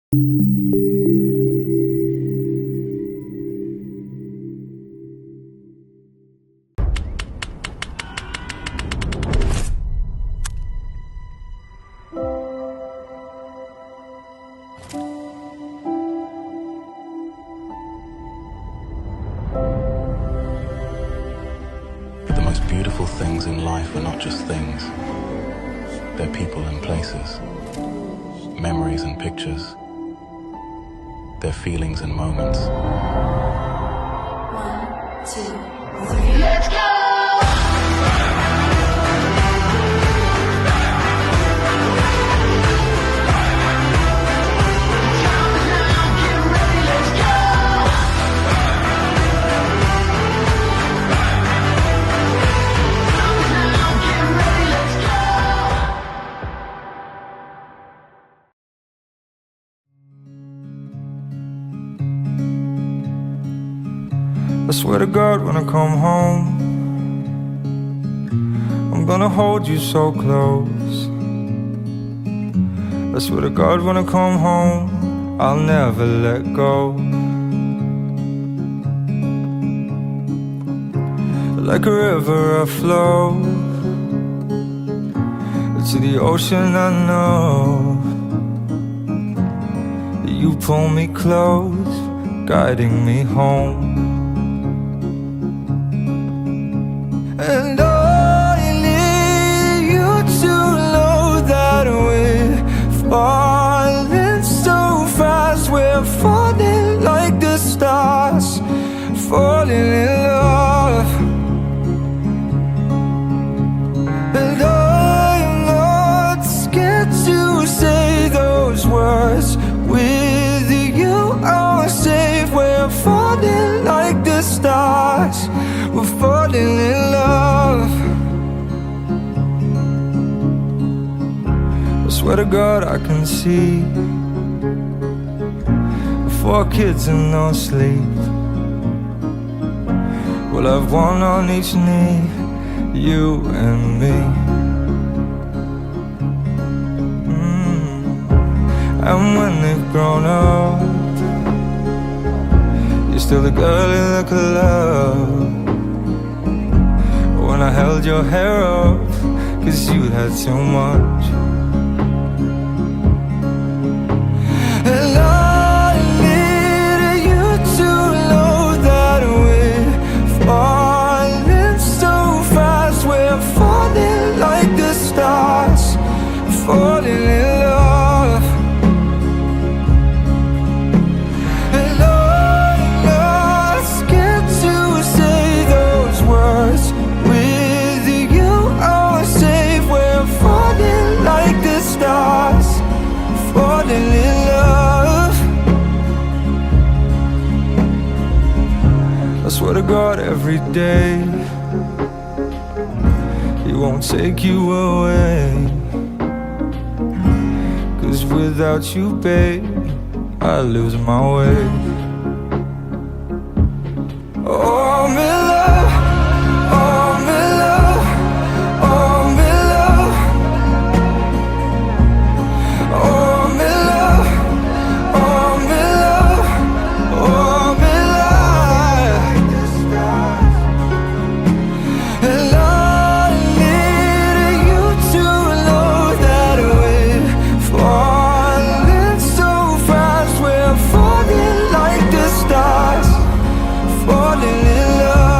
The most beautiful things in life are not just things. They're people and places, memories and pictures. They're feelings and moments. 1, 2, 3, let's go! I swear to God, when I come home, I'm gonna hold you so close. I swear to God, when I come home, I'll never let go. Like a river I flow to the ocean. I know you pull me close, guiding me home. And I need you to know that we're falling so fast. We're falling like the stars, falling in love. And I'm not scared to say those words. With you I'm safe. We're falling like the stars, we're falling in love. I swear to God I can see 4 kids and no sleep. We'll have one on each knee, you and me. And when they've grown up, you're still the girl in the club. When I held your hair up, 'cause you had too much. And I need you to know that we're falling so fast. We're falling like the stars, falling in love. And I'm not scared to say those words. With you I'm safe. We're falling like the stars, falling in love. I swear to God every day He won't take you away. 'Cause without you, babe, I lose my way. Oh, I'm in love. Oh, I'm in love. Oh, I'm in love. Oh, I'm in love. Oh, I'm in love. Oh, I'm in love. And I need you to know that we're falling so fast. We're falling like the stars, falling in love.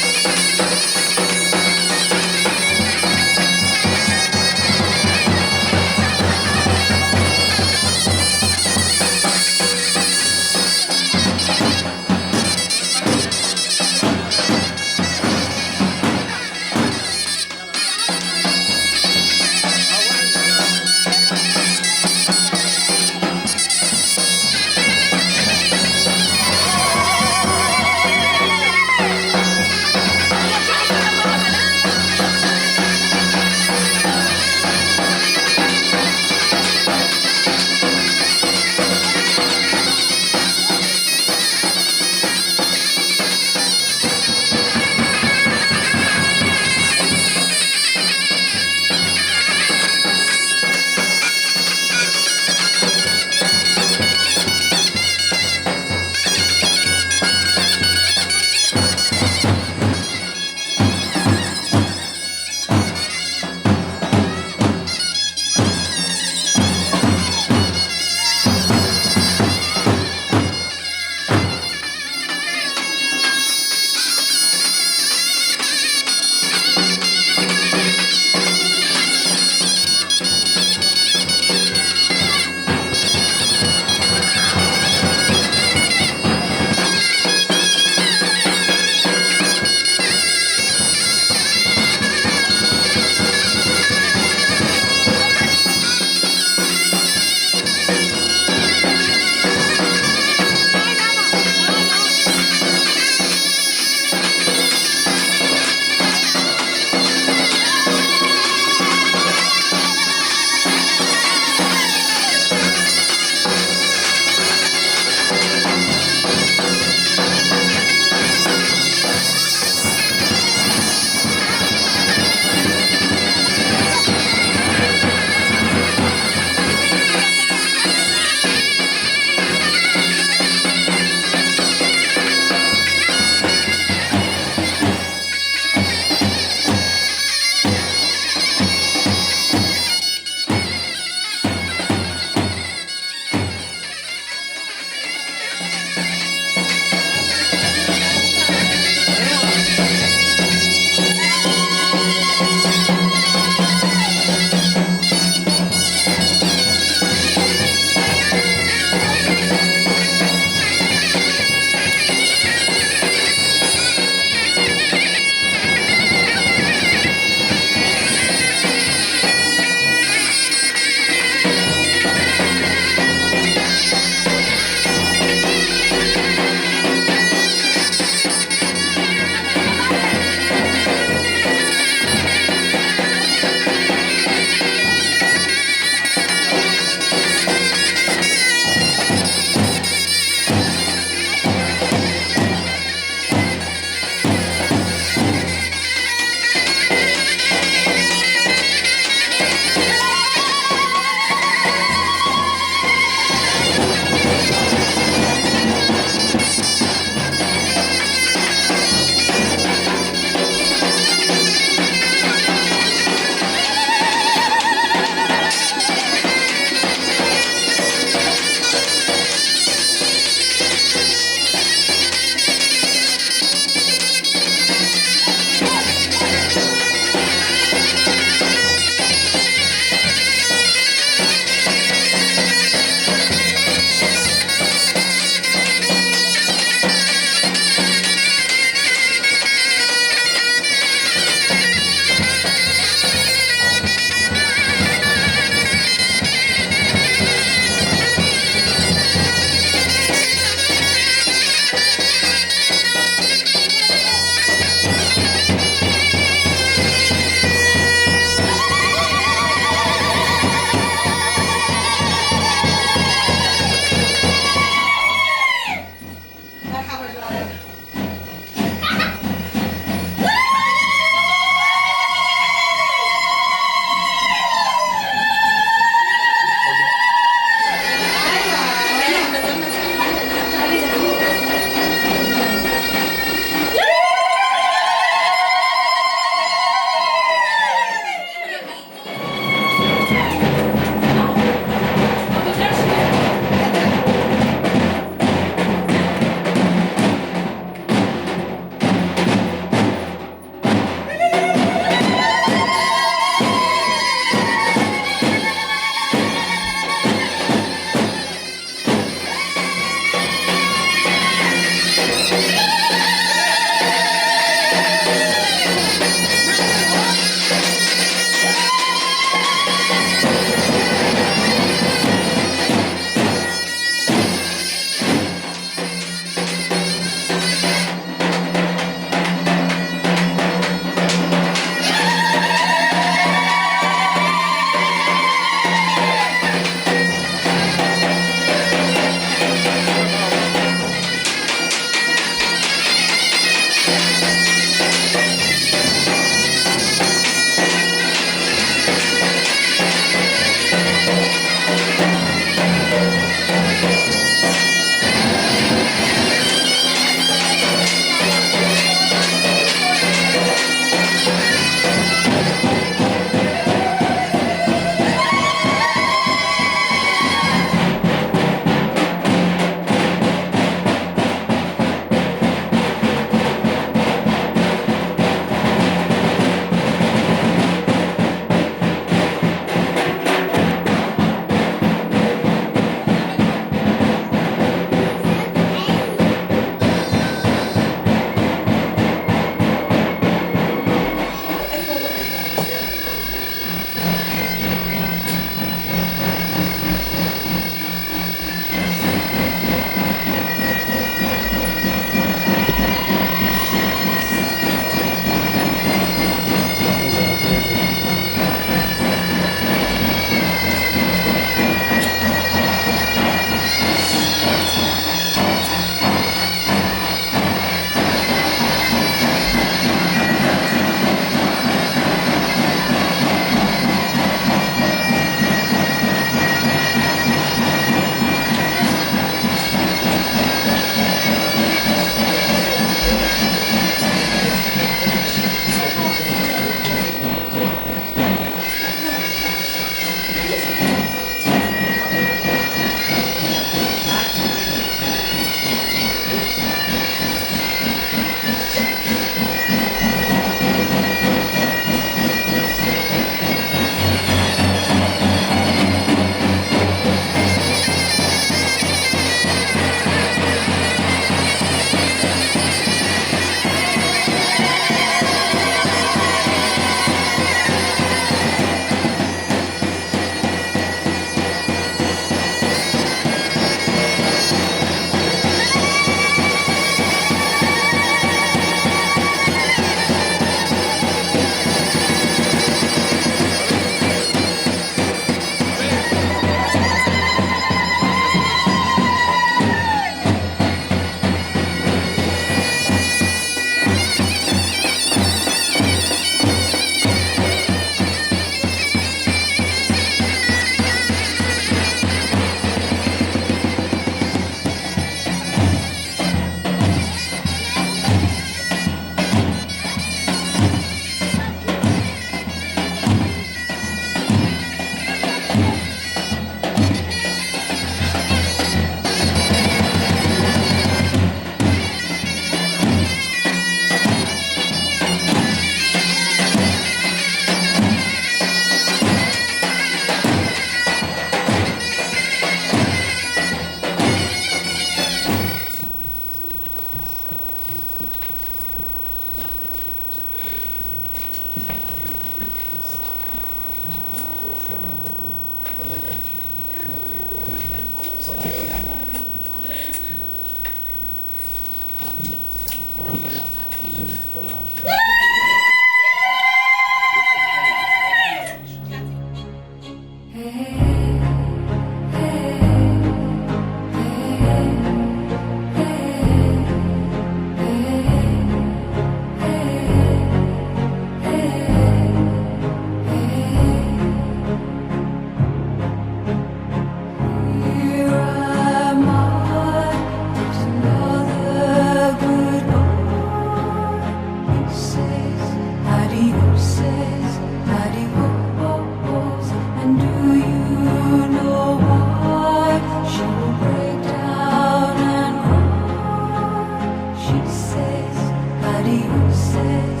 Adioses,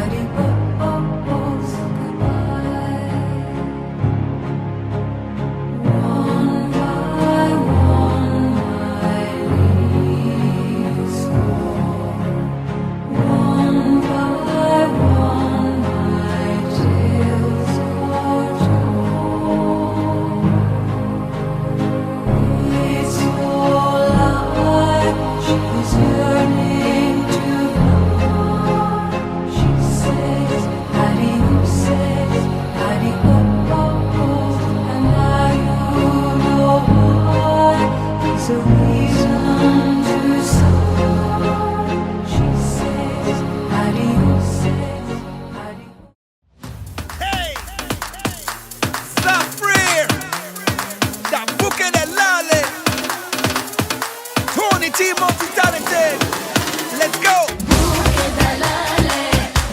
adios, goodbye. One by one, my leaves fall. One by one, my tales are told. It's your life she's yearning to know. She says, adioses, adios, and now you know why. There's a reason to sigh. She says, adioses, adios. Hey! Stop free! Da buche dell'ale! Tony T multi-talented! Let's go! Buche dalale,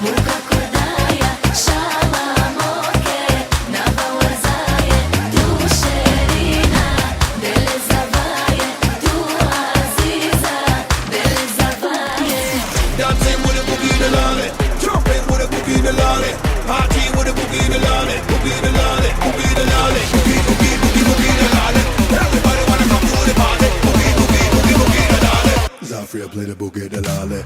buka kurdaya, shama moke, nava warzaye, tu sherina, dele zavaye, tu aziza, dele zavaye. Dancing with a boogie delale, jumping with a boogie delale, party with a boogie delale, boogie delale, boogie delale, boogie boogie boogie boogie delale. Everybody wanna come to the party, boogie boogie boogie boogie delale. Zafria play the boogie delale.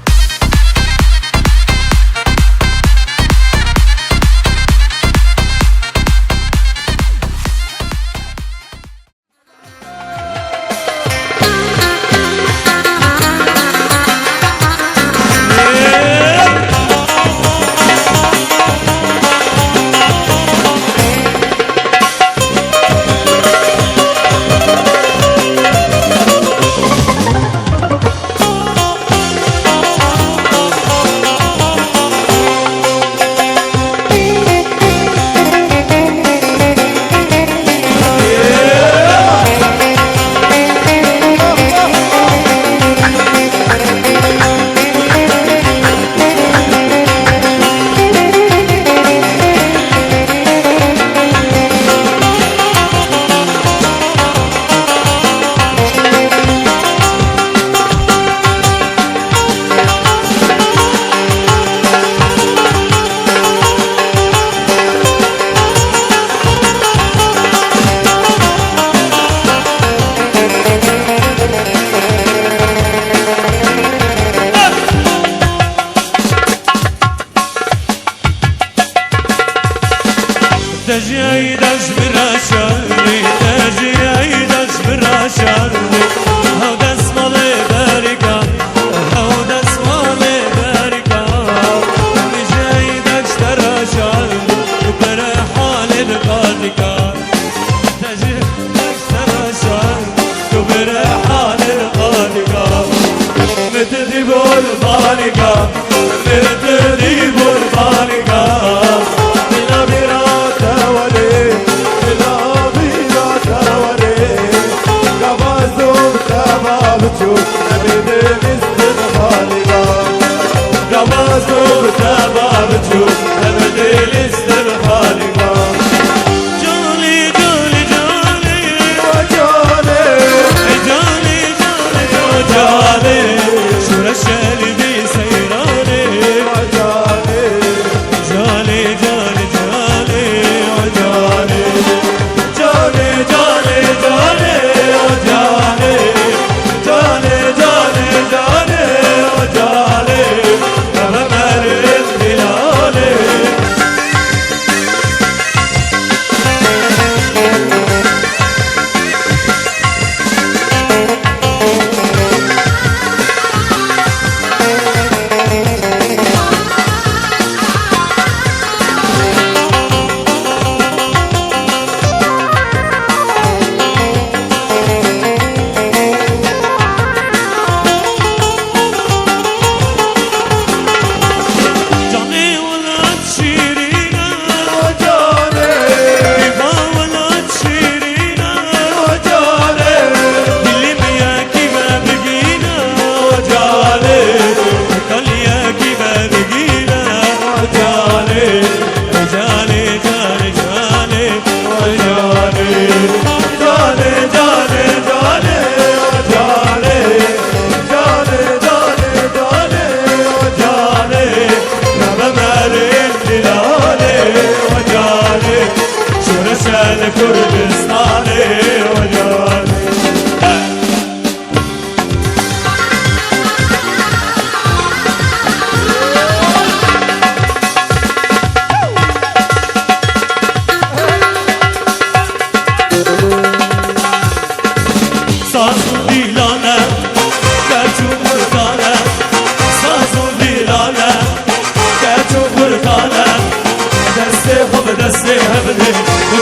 تجيدش براشاري تجيدش براشاري هودا اسمالي باريكا هودا اسمالي باريكا تجيدش تراشاري وبرحال القادكا تجيدش تراشاري وبرحال القادكا متدريبو الباريكا متدريبو الباريكا شو رشالي دي سيران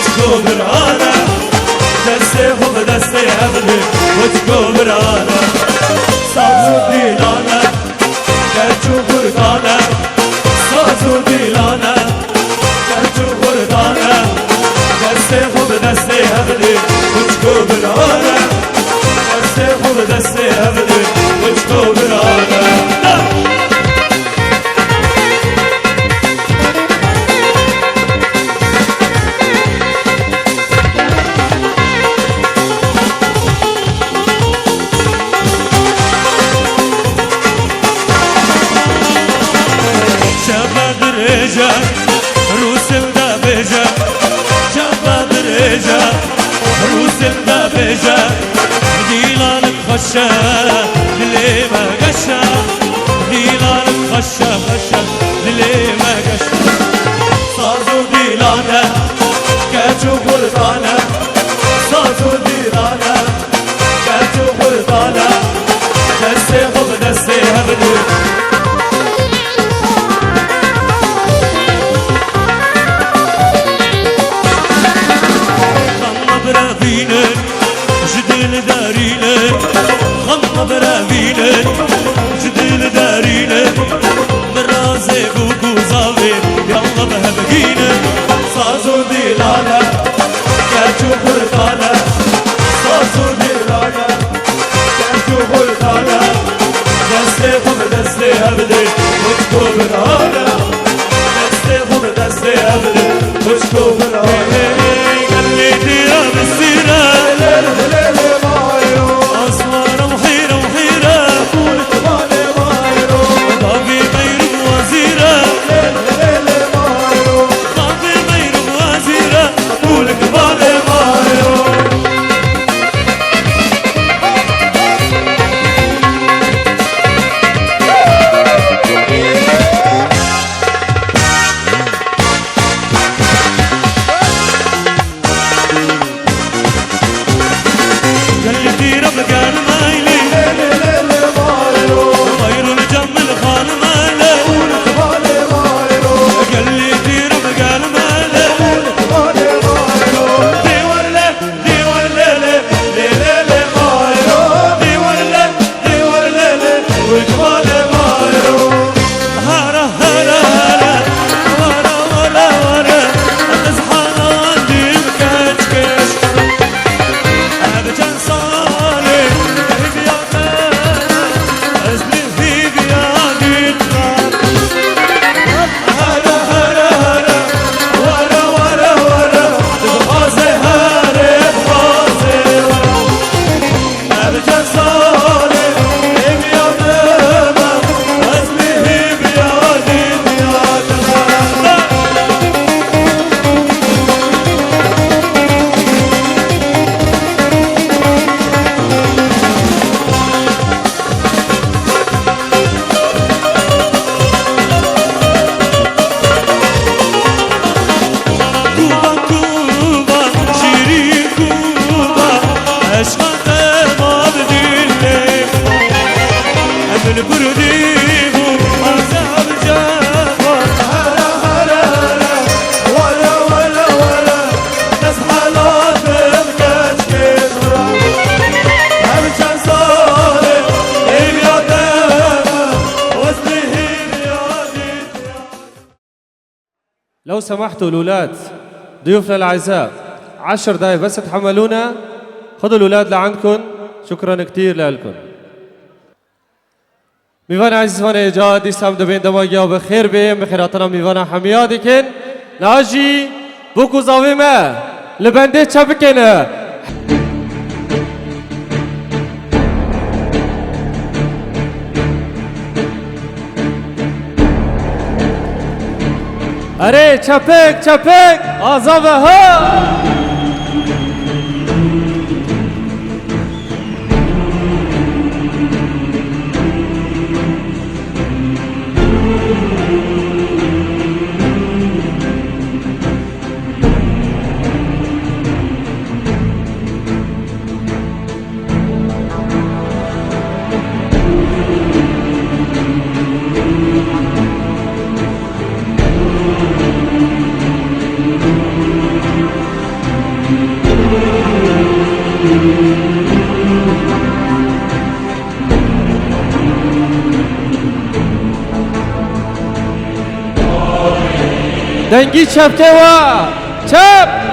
وتكو برانا دستي خوب دستي هبلي وتكو برانا سازو ديلانا كرچو برغانا سازو ديلانا كرچو برغانا دستي خوب دستي هبلي وتكو برانا دستي خوب دستي هبلي وتكو برانا روسم دا بجا شباب رجا روسم دا بجا ديلان خشا للي ما قشا ديلان خشا خشا للي ما قشا صازو ديلانا كاتو بردانا صازو ديلانا كاتو بردانا دستي خوب دستي هبدو جديل دارينك خم برافينك جديل دارينك من رازي بوكو زاوي يلا بهبقينك صازو ديلانا كاتو برطانا صازو ديلانا كاتو برطانا دستي خوب دستي هبدي وتكو برانا دستي خوب دستي هبدي وتكو برانا قلي ديرا بالسيرة لو سمحتوا الأولاد ضيوفنا الأعزاء 10 دقايق بس تحملونا. خذوا الأولاد لعندكم. شكرا كثير لكم. میوان عزیزان ایجاد دیسم دوین دماغی ها بخیر بیم بخیراتنا میوان حمیادی کن ناجی بوکو زاویمه لبنده چه بکنه اره چپک آزاوه ها دنگی چپکه و چپ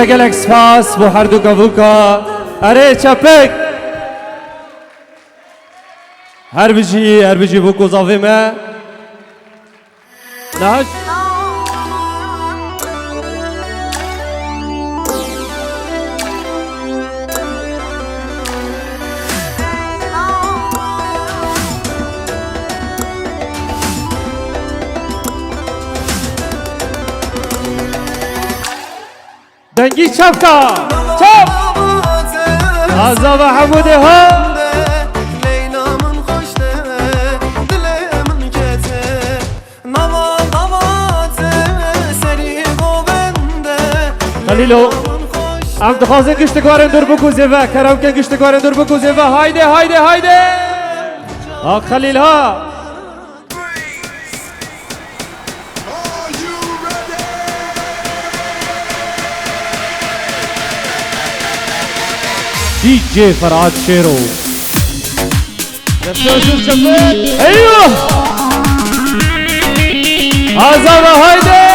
گلک سپاس بو هر دو گووکا اره چپک هر بجی بو گذاوی ما نهاج دنگی چپکا چپ عذاب حموده ها خلیلو ام دخوازن گشتگوارن دور بکوزه و کرم کن گشتگوارن دور بکوزه و هایده هایده هایده آق خلیل ها دي جي فرعاد شيرو نفسه شوف شفت ايوه عظمة هيدي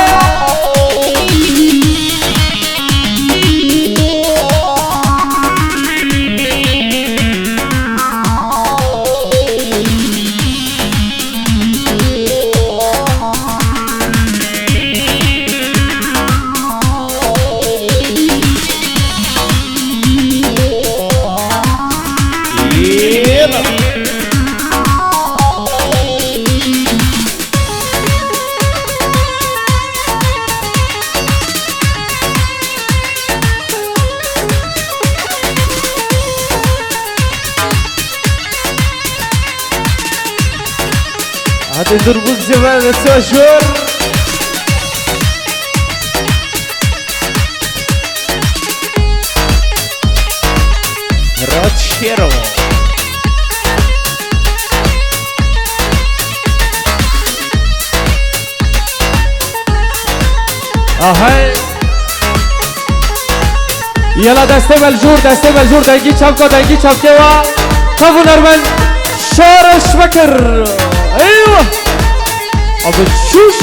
هتضربوك زمان السوشور رات شيرو هاي يلا دسته ملجور دنگی چپکا دنگی چپکه و کفو نرمن شارش بکر ايوه ابو شوش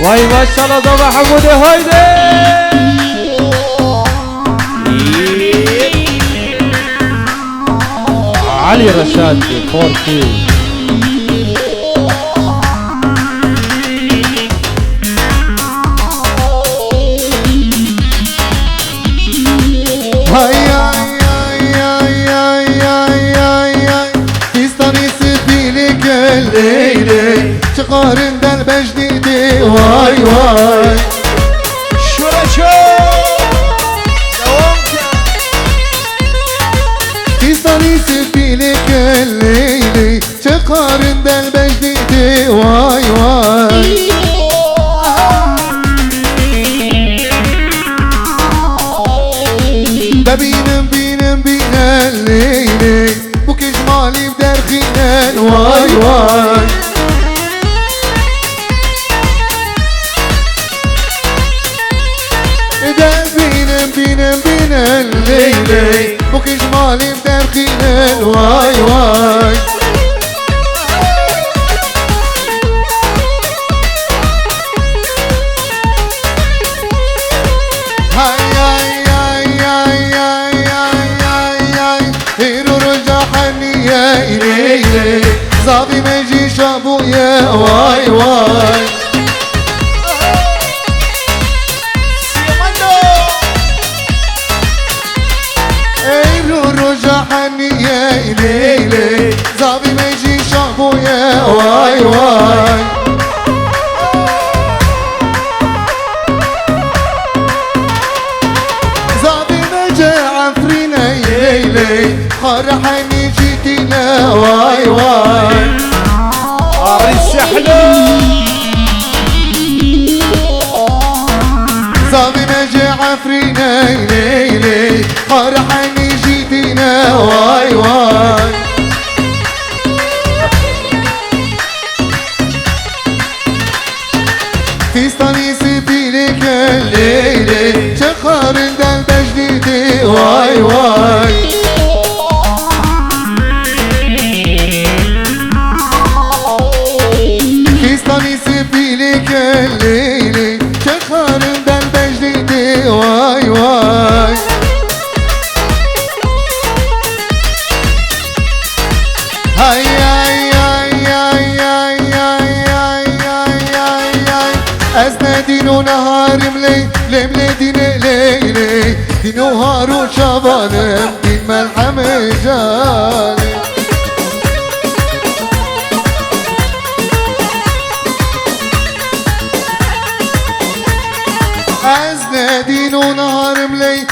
واي ما شاء الله ده محمود هيدي علي رشاد فورتي شقارن دل بجديدي واي واي شرشو تيستاني سبيلك الليلي شقارن دل بجديدي واي واي ببينم الليلي بوك جمالي بدار خينان واي واي بينا الليلي بوك جمالي بدار خينان واي واي هاي هاي هاي هاي هاي هاي هاي هيرو رجع حني يا إليلي صافي ما يجيش أبويا واي واي يا إليلي زابي ما يجيش أبويا واي واي زابي ما جا عفرينا يا إلي خرحني جيتينا واي واي السحلة زابي ما جا عفرينا يا إلي خرحني جيتينا واي واي فيستاني سبيلك الليلي شخار دل بجديدي واي واي فيستاني سبيلك الليلي شخار دل بجديدي واي واي هاي هاي هاي هاي هاي هاي هاي هاي هاي أزنا دينو نهار ملي ديني ليلي دينو هارو شبانم دين ملحم جاني أزنا دينو نهار ملي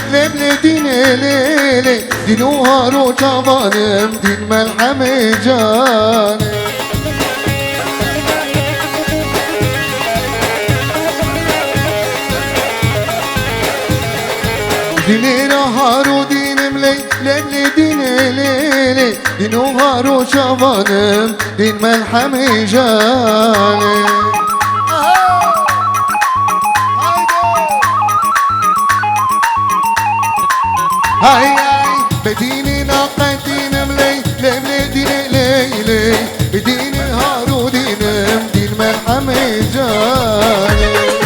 ديني ليلي دينو هارو شبانم دين ملحم جاني ديني نهارو دين ملي ديني ليلي دينو هارو شبانم دين ملحم جاني هاي هاي بديني ناقتين ملي لبلدين ليلي بديني هارودين مدين ملحم جاني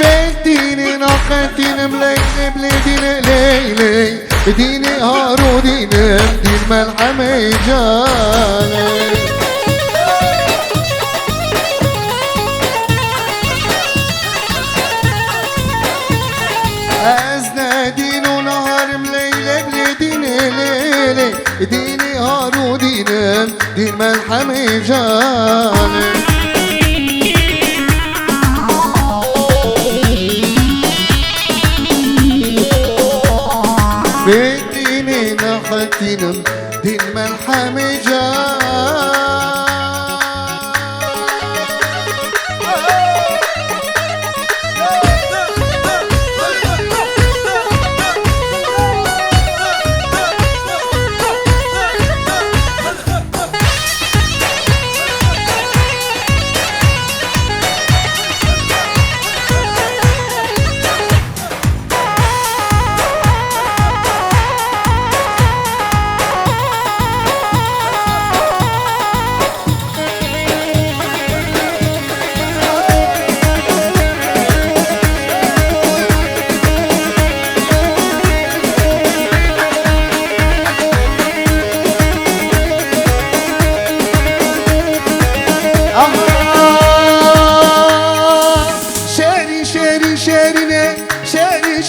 بديني ناقتين ملي لبلدين ليلي بديني هارودين مدين ملحم جاني أزنادين ونهار مليلة بلدين ليلة ديني هارودين دين ملحم جاني بديني نخلتين دين ملحم جاني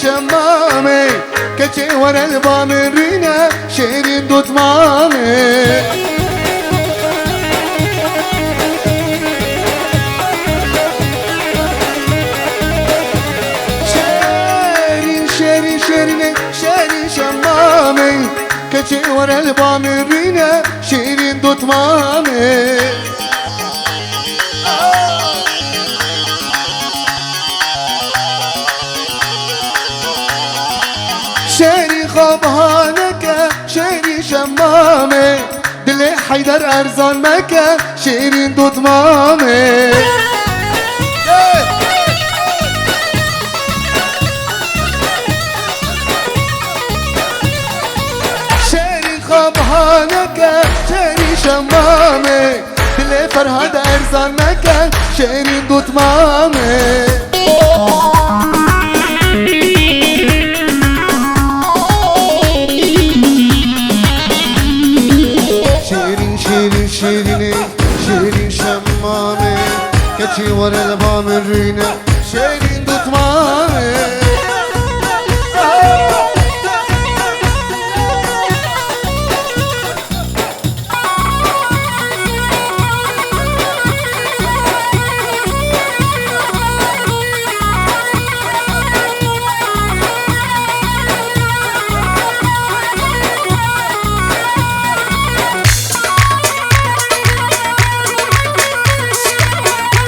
شمامي كتي ورا البامرينا شيرين دوت مامي شيرين شمامي كتي ورا البامرينا شيرين دوت مامي شيري خبهانك شيري شمامي دلي حيدر ارزان مكة شيرين دوت مامي شيري خبهانك شيري شمامي دلي فرهاد ارزان مكة شيرين دوت مامي شيرين شمامي كتي ورا البامرينا شيرين دوت مامي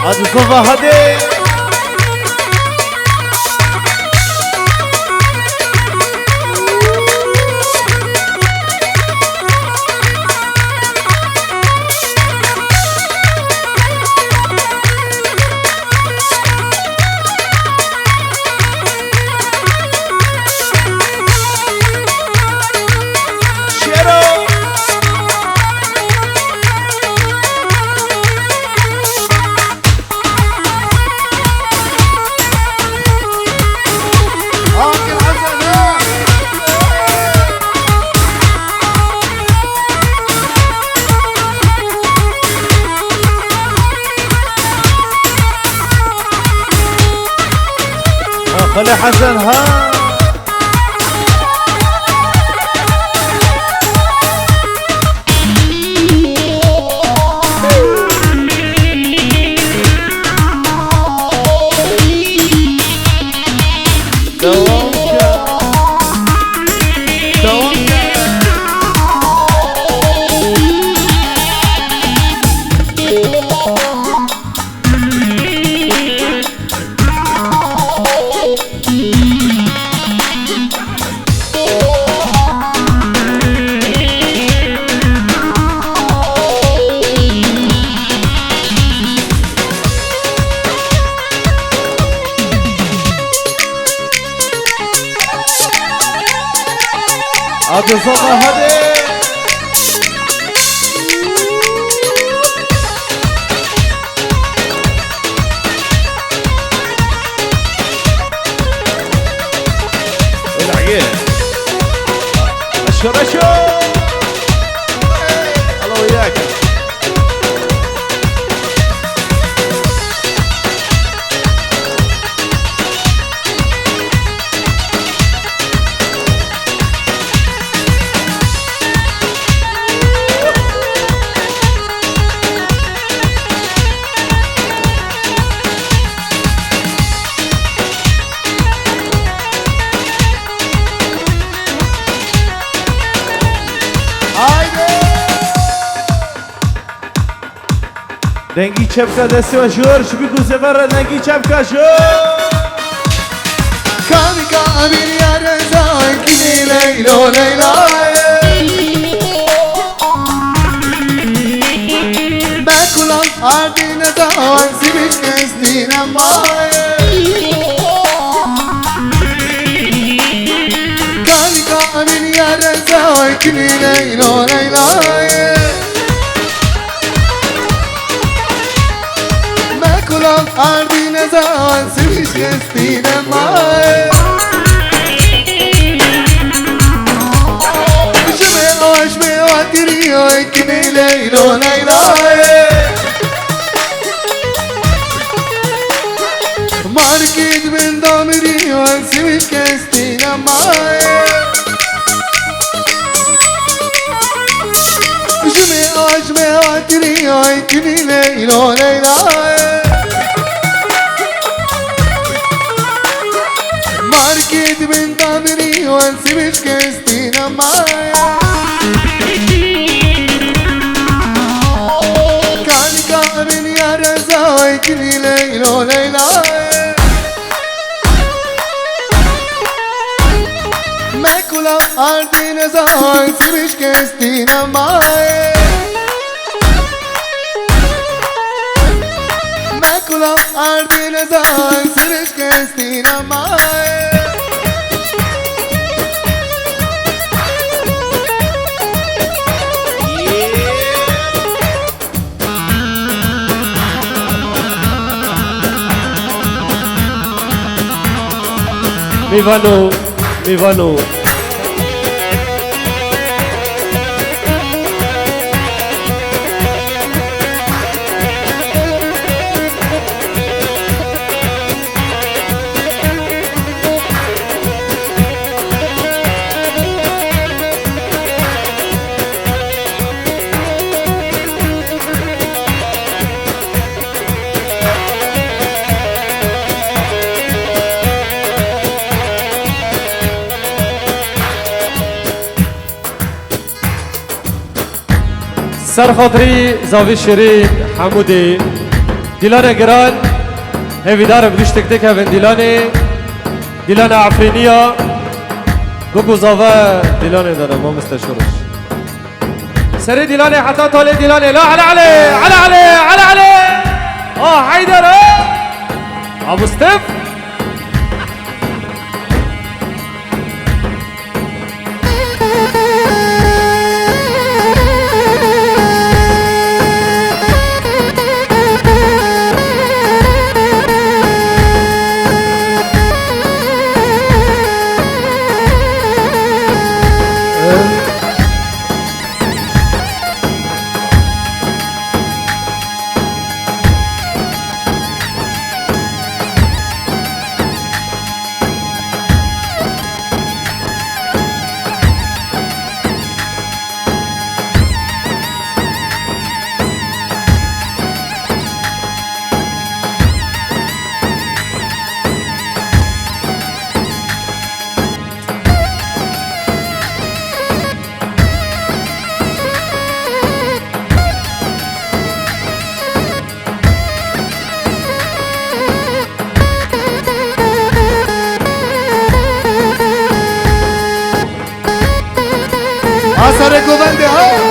هذا صوفا هدي خلي حسن ها عبد الصمد هدي العقيل اشو الله وياك دنگی چپکا دستی و شور شبی کوسه بر دنگی چپکا شور کامی کامی یا رزای کنی لیلو لیلای بکلم آردی نزای سیبیش کستی نمای کامی کامی یا رزای کنی لیلو لیلای کلام آردی نزان سویش کستی نمای شمه آش به آتیری های کنی لیلو لیلای مارکید من دامری های سویش کستی نمای شمه آش به آتیری های کنی لیلو لیلای ماركيد من طابري وانسبش كستينا معايا كان كامل يا رزاي كني ليلو ليلى ما كلا أرضي نزاي سبش كستينا معايا ما كلا أرضي نزاي سبش كستينا معايا Mi vano سر خاطری زاوی شیرین حمودی دیلان گران هیویدار بدوش تک تک هفن دیلان عفرینیا بگو زاوه دیلان دانا ما مستشورش سری دیلان حتی طالی دیلان لا على علي حیدر ابو ستيف Asare Govende ha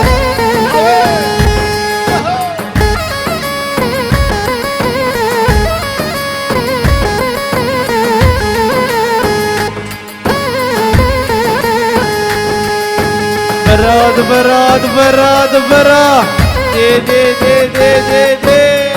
دبرة دبرة دبرة دي دي دي دي دي دي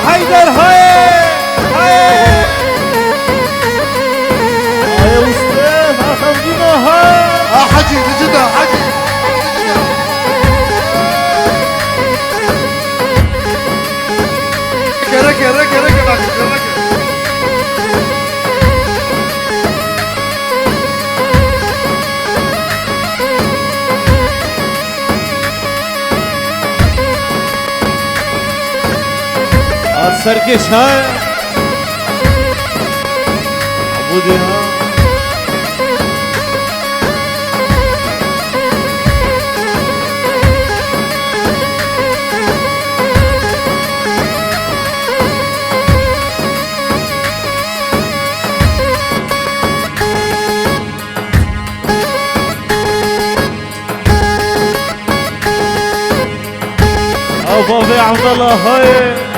حيدر هاي هاي يا أستاذ أخذنا هاي حجي جدا حجي ركب ركب ركب ركب سرکش های عبودی ها بابي عبد الله هاي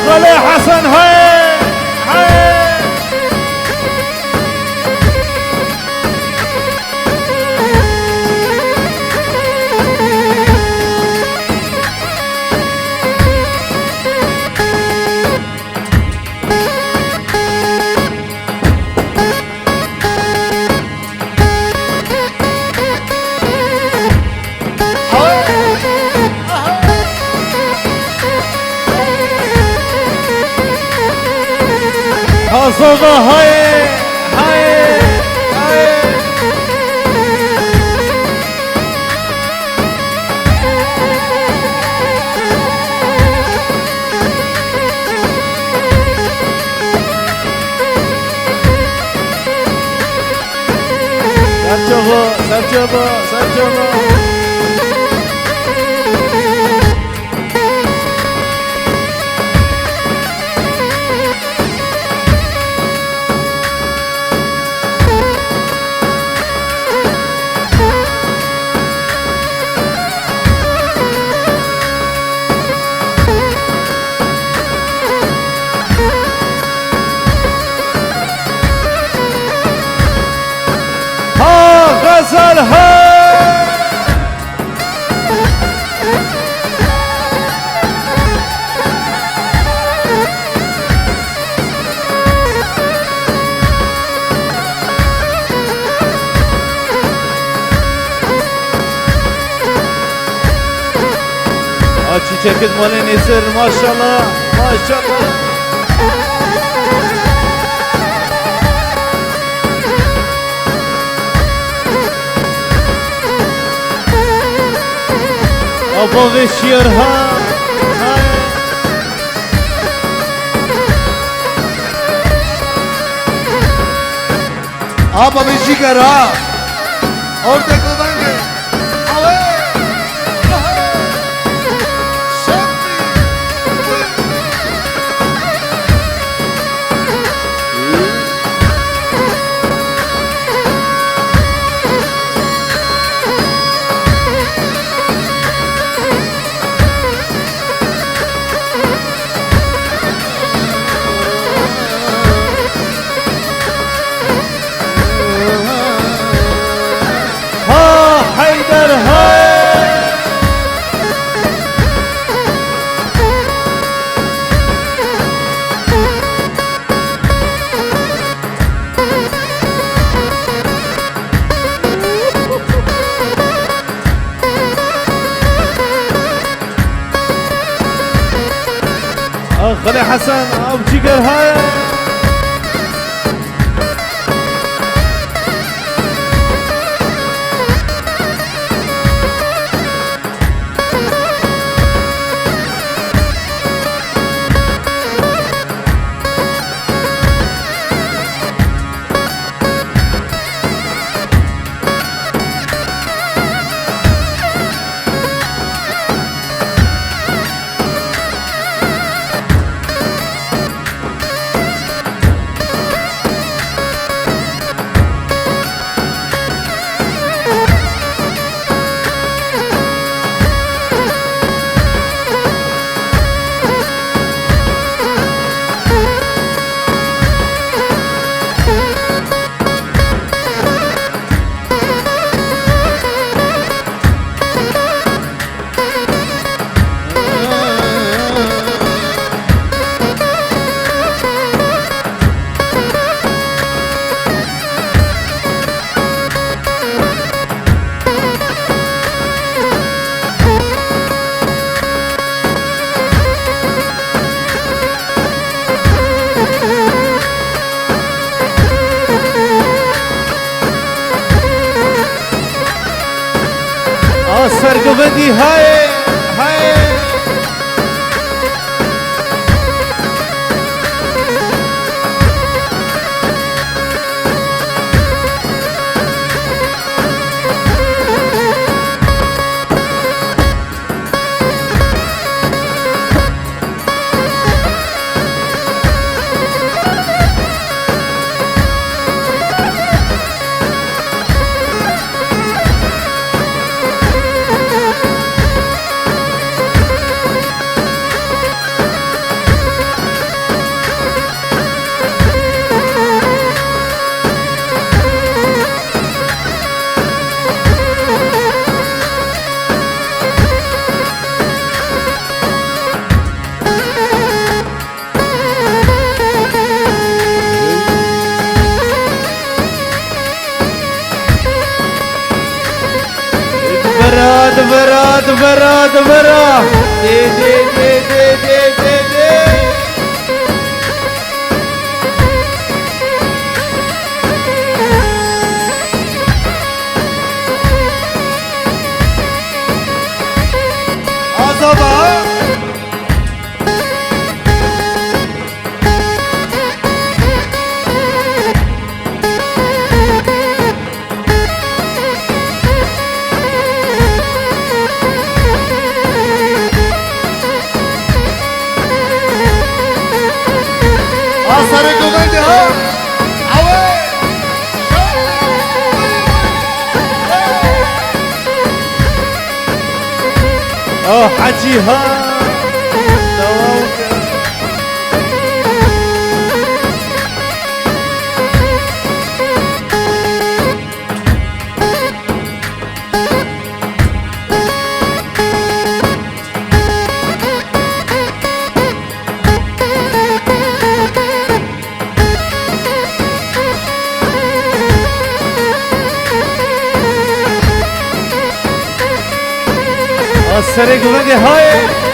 خلي حسن هاي هاي صوبة هاي هاي هاي سرجبة غزل هاي çiçek mali nesir maşallah maşallah Abo ve şiirha Aba ve jigara Orada kullange Ave ha بلي حسن اب جيگر هاي سرگوبندی های های دبرا دي عصبة سرگوبندی ها حجي ها سرگوبندی های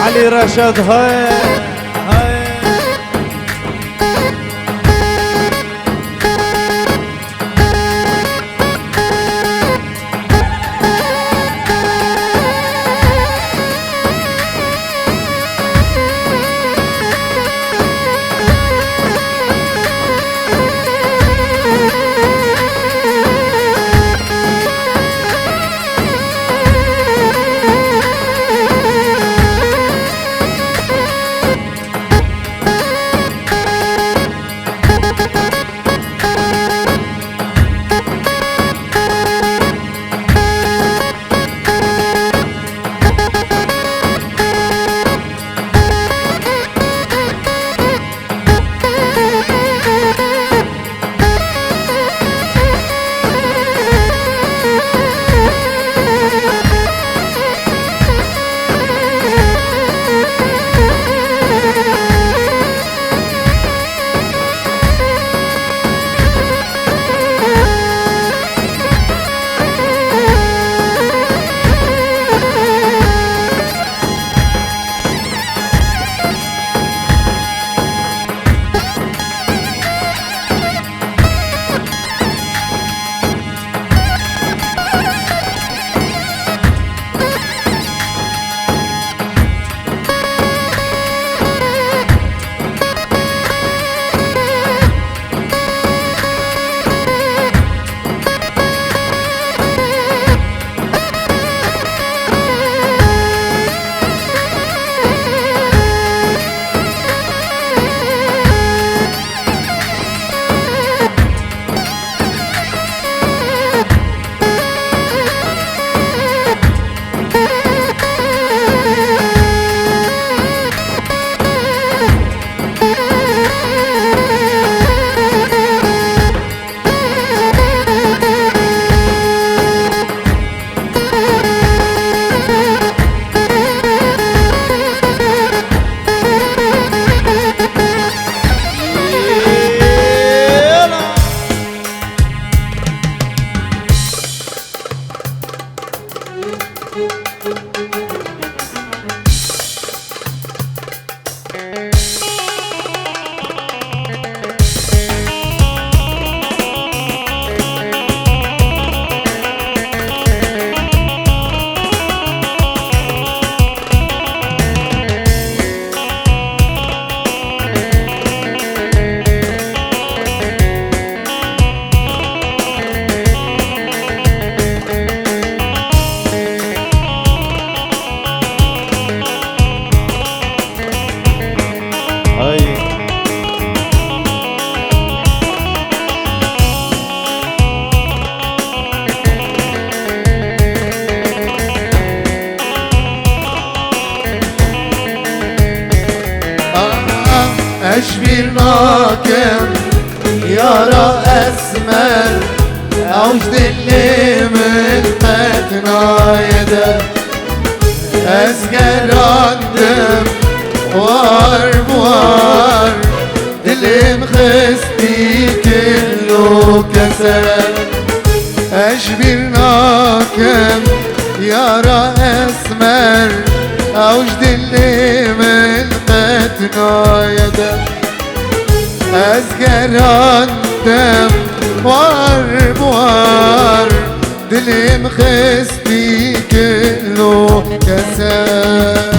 علي رشاد هاي هاي اشبير ناكم يارا اسمر اوجد اللي من قتنا يده اسقر عندم وار دلي مخستي كله كسر اشبير ناكم يارا اسمر اوجد اللي من قتنا يده أزقر عندم وار دلي مخستي كله كسر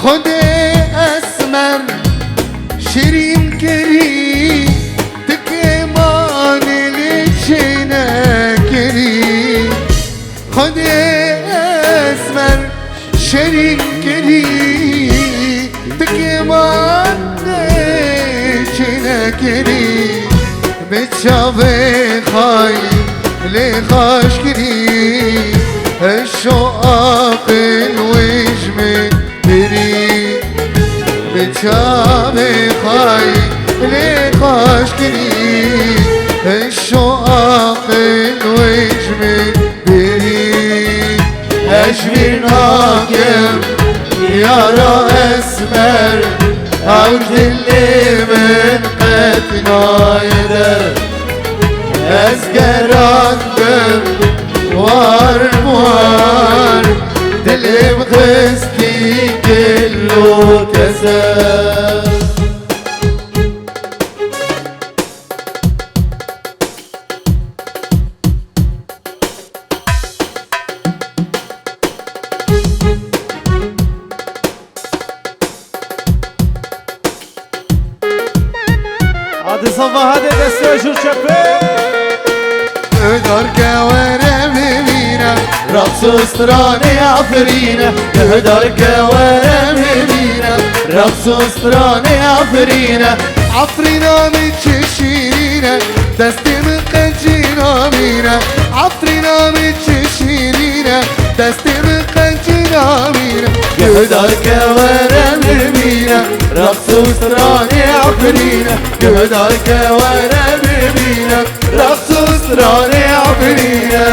خدي أسمر شيرين كريم تكمان لجنا كريم خدي أسمر شيرين كريم تكمان لجنا كريم بتشافي خايف لخاش كريم الشوق الوجمي بري بتشابه خاي لقاش كريم الشوق الوجمي بري اشبير ناكم يارا اسمر عود اللي من قتنا يده اسقر عندم وار دلي بغسكي كله كسر Hadi sabah hadi desteğe şu çöpe. دار كوارم مينا رقص استراني عفرينا دار كوارم مينا رقص استراني عفرينا عفرينا متششيرينا دستي من قنجينا مينا عفرينا متششيرينا دستي من قنجينا مينا دار كوارم مينا رقص استراني عفرينا دار كوارم مينا رقص استراني عفرينا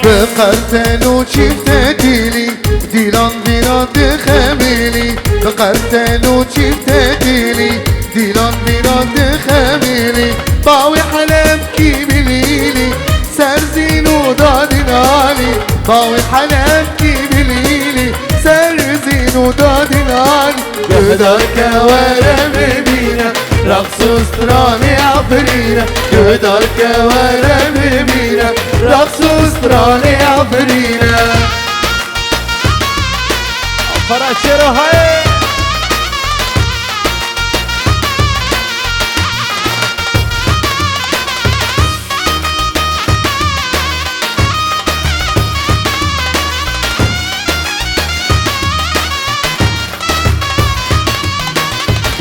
بقرتلو شفتكيلي ديلان ديلان تخميلي بقرتلو شفتكيلي ديلان ديلان تخميلي باوي حلم كيبليلي سرزين ودادنالي باوي حلم كيبليلي سرزين ودادنالي يهدر كوارم بينا رقص استراني عفرينا يهدر كوارم بينا رقص استراني عفرينا Paraçero hay.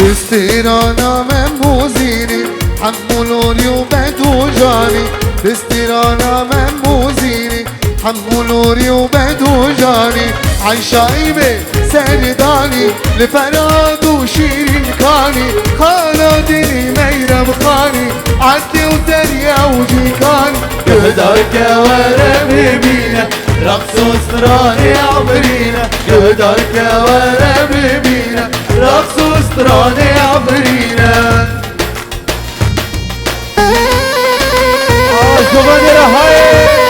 دستيرانا من موزيني حمولوني وبدو جاني دستيرانا من موزيني حمولوني وبدو جاني عالشايبة سرداني لفراد وشيرين كاني خالدني ميرم خاني عدي ودريا وجيكاني قدرك ورا بينا رقص وسطراني عبرينا قدرك ورا بينا رقص وسطراني عبرينا جوانيرا هاي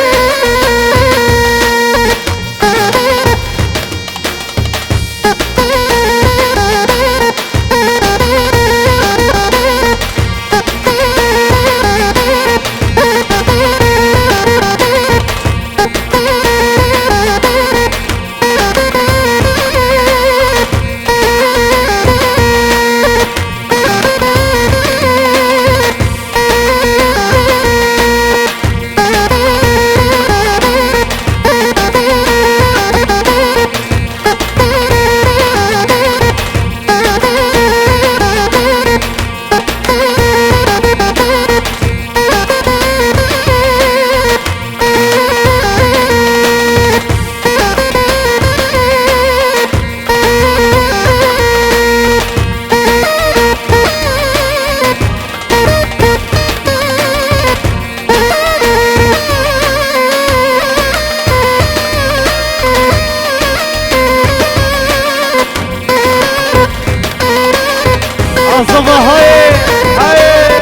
عصبة هاي هاي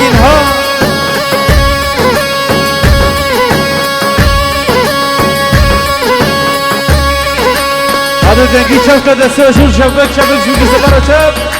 خنگین ها هذا دنگی چپ که دسته شور شبک جوگی سبارا چپ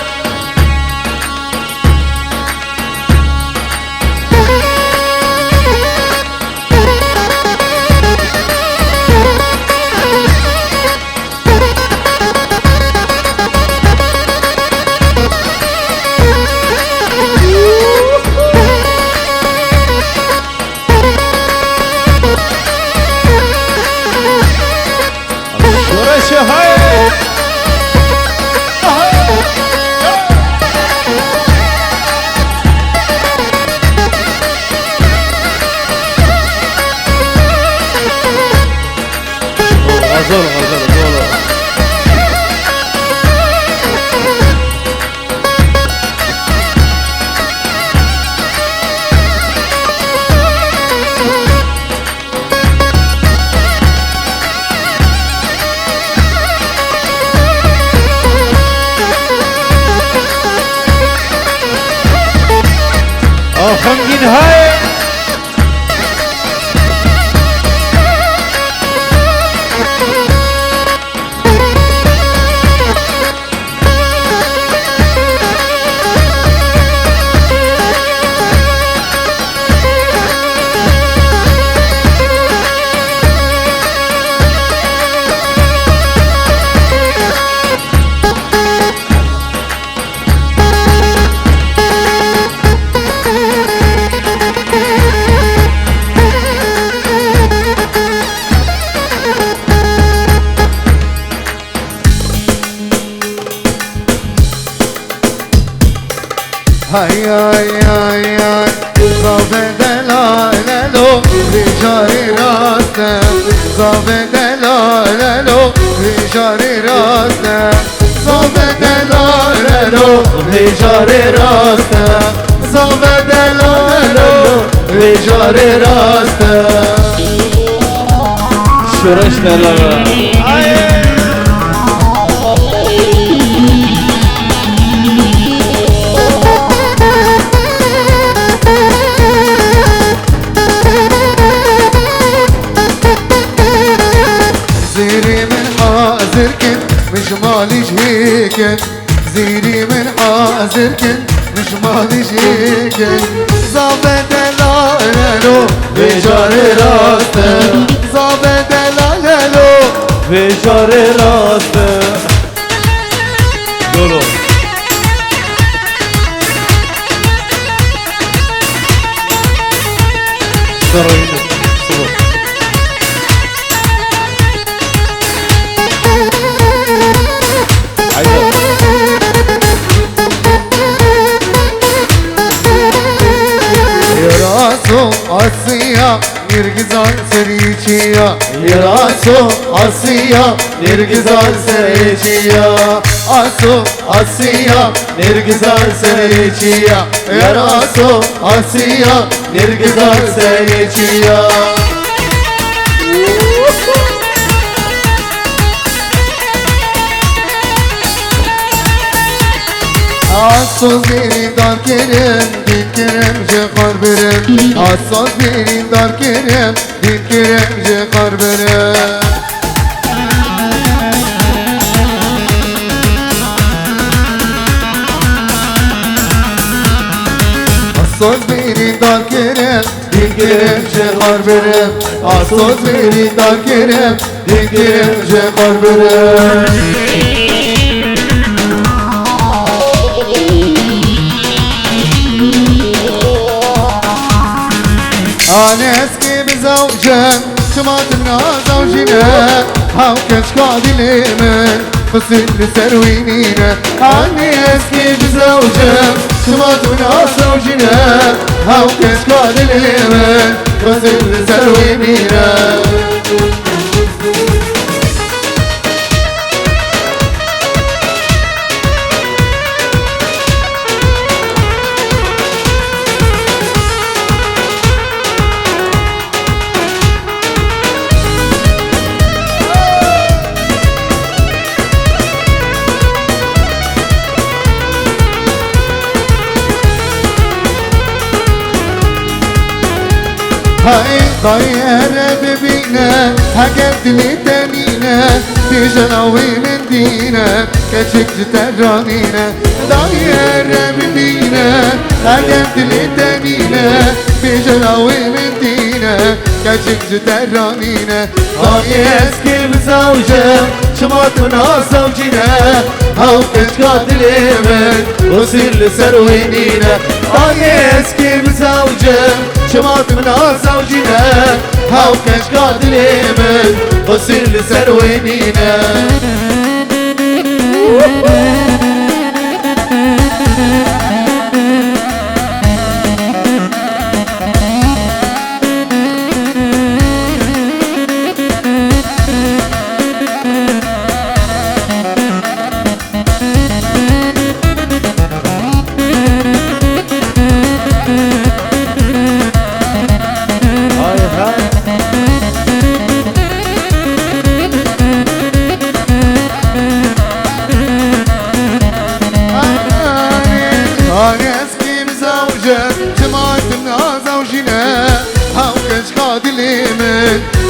خنگین های هاي هاي هاي هاي صابت لالو بجاري راسته صابت لالو بجاري راسته صابت لالو بجاري راسته صابت لالو بجاري راسته شورش دلاغا مش ماليش هيك زيري من حاضركن مش ماليش هيك صابت لالو بجاري راسته صابت لالو بجاري راسته يولو سروينو سبو Asya Nirgizan Seriçiya Yarasu Asya Nirgizan Seriçiya Asu Asya Nirgizan Seriçiya Yarasu Asya Nirgizan Seriçiya Assos beni dar kerem bin kerem jekar berem Assos beni dar kerem bin kerem jekar berem Assos beni dar kerem bin kerem jekar berem Assos beni dar kerem bin kerem jekar berem أنا أسكي بزوجة شماتنا زوجنا هاو كشكاد اليمن خسر لسروينينا أنا أسكي بزوجة شماتنا زوجنا هاو كشكاد اليمن خسر لسروينينا هاي طيارة ببينا هقلت لي تانينا تجنوي من دينا كشك جترانينا طيارة ببينا هقلت لي تانينا تجنوي من دينا كشك جترانينا هاي اسكي بزوجة شمعت منها زوجنا هاو كشكات اليمن وصير لسروينينا هاي اسكي بزوجة شمعت منها زوجنا هاو كشكات اليمن وصير لسروينينا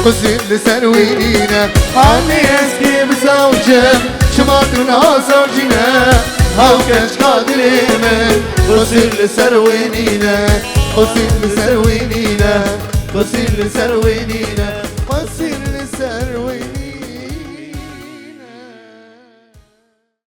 قصير لسروينا عني اسكي بزوجة شمعت منها زوجنا هاو كشكات اليمن قصير لسروينينا قصير لسروينينا قصير لسروينينا